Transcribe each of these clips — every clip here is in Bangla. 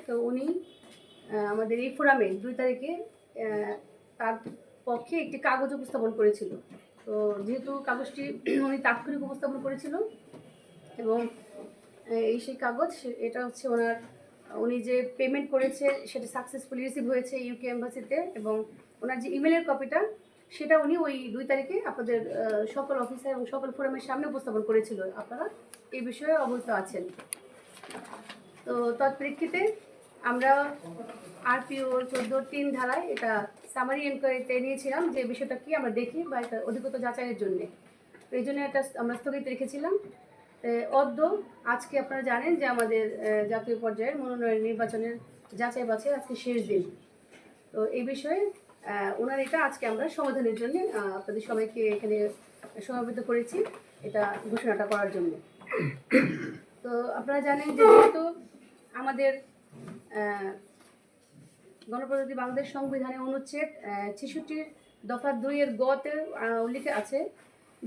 তো উনি আমাদের এই ফোরামে 2 তারিখে তার পক্ষে একটি কাগজ উপস্থাপন করেছিল। তো যেহেতু কাগজটি উনি তাৎক্ষণিক উপস্থাপন করেছিল এবং সেই কাগজ এটা হচ্ছে উনি যে পেমেন্ট করেছে সেটা সাকসেসফুলি রিসিভ হয়েছে ইউকে এম্বাসিতে, এবং ওনার যে ইমেলের কপিটা সেটা উনি ওই 2 তারিখে আপনাদের সকল অফিসার এবং সকল ফোরামের সামনে উপস্থাপন করেছিল। আপনারা এই বিষয়ে অবহিত আছেন। তো তৎপ্রেক্ষিতে আমরা আরপিও 14(3) ধারায় এটা সামারি এনকোয়ারিতে নিয়েছিলাম যে বিষয়টা কি আমরা দেখি বা এটা অধিকতর যাচাইয়ের জন্যে। তো এই জন্য এটা আমরা স্থগিত রেখেছিলাম। আজকে আপনারা জানেন যে আমাদের জাতীয় পর্যায়ের মনোনয়ন নির্বাচনের যাচাই বাছাই আজকে শেষ দিন। তো এই বিষয়ে ওনার এটা আজকে আমরা সমাধানের জন্য আপনাদের সবাইকে এখানে সমাবেত করেছি এটা ঘোষণাটা করার জন্য। তো আপনারা জানেন যে যেহেতু আমাদের গণপ্রজাতন্ত্রী বাংলাদেশ সংবিধানে অনুচ্ছেদ 66 দফা 2 গ-তে উল্লেখ আছে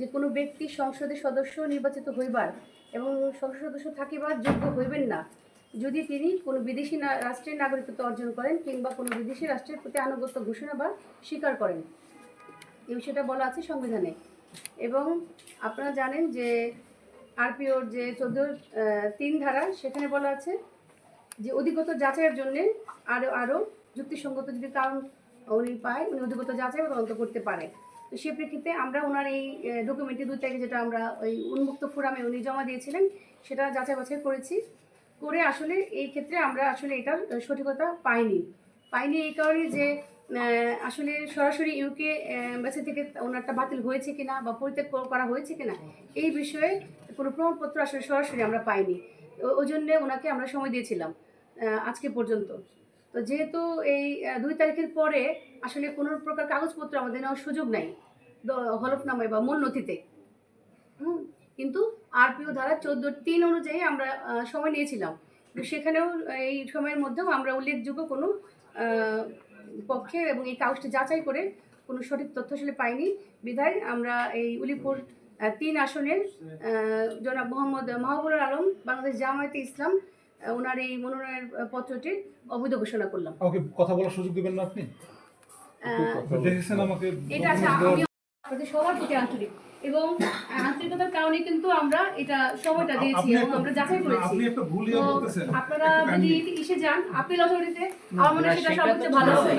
যে কোনো ব্যক্তি সংসদের সদস্য নির্বাচিত হইবার এবং সংসদ সদস্য থাকিবার যোগ্য হইবেন না যদি তিনি কোনো বিদেশি রাষ্ট্রের নাগরিকত্ব অর্জন করেন কিংবা কোনো বিদেশি রাষ্ট্রের প্রতি আনুগত্য ঘোষণা বা স্বীকার করেন। এই বিষয়টা বলা আছে সংবিধানে। এবং আপনারা জানেন যে আরপিওর যে 14(3) ধারা সেখানে বলা আছে যে অধিকতর যাচাইয়ের জন্য আরও যুক্তিসঙ্গত যদি কারণ উনি পায় উনি অধিকতর যাচাই বা তদন্ত করতে পারে। তো সেই প্রেক্ষিতে আমরা ওনার এই ডকুমেন্টটি 2 তারিখে যেটা আমরা ওই উন্মুক্ত ফোরামে উনি জমা দিয়েছিলেন সেটা যাচাই বাছাই করেছি। করে আসলে এই ক্ষেত্রে আমরা আসলে এটার সঠিকতা পাইনি এই কারণে যে আসলে সরাসরি ইউকে এম্বাসি থেকে ওনারটা বাতিল হয়েছে কিনা বা পরিত্যাগ করা হয়েছে কিনা এই বিষয়ে কোনো প্রমাণপত্র আসলে সরাসরি আমরা পাইনি। ওই জন্যে ওনাকে আমরা সময় দিয়েছিলাম আজকে পর্যন্ত। তো যেহেতু এই 2 তারিখের পরে আসলে কোনো প্রকার কাগজপত্র আমাদের নেওয়ার সুযোগ নাই হলফনামায় বা মূল নথিতে, কিন্তু আরপিও ধারা 14(3) অনুযায়ী আমরা সময় নিয়েছিলাম। সেখানেও এই সময়ের মধ্যেও আমরা উল্লেখযোগ্য কোনো পক্ষে এবং এই কাগজটি যাচাই করে কোনো সঠিক তথ্য আসলে পাইনি। বিধায় আমরা এই উলিপুর 3 আসনের জনাব মোহাম্মদ মাহবুবুল আলম বাংলাদেশ জামায়াতে ইসলাম ওনার এই মনোনয়ন পত্রটি অবৈধ ঘোষণা করলাম। ওকে কথা বলার সুযোগ দিবেন না আপনি? দেখেছেন আমাকে এটা আছে আমি সবার প্রতি আন্তরিক এবং আন্তরিকতার কারণে কিন্তু আমরা এটা সময়টা দিয়েছি এবং আমরা যাচাই করেছি। আপনি একটা ভুল ইয়ে বলতেছেন। আপনারা যদি এসে যান আপিল অথরিটিতে আমার মনে হয় সেটা সবচেয়ে ভালো হবে।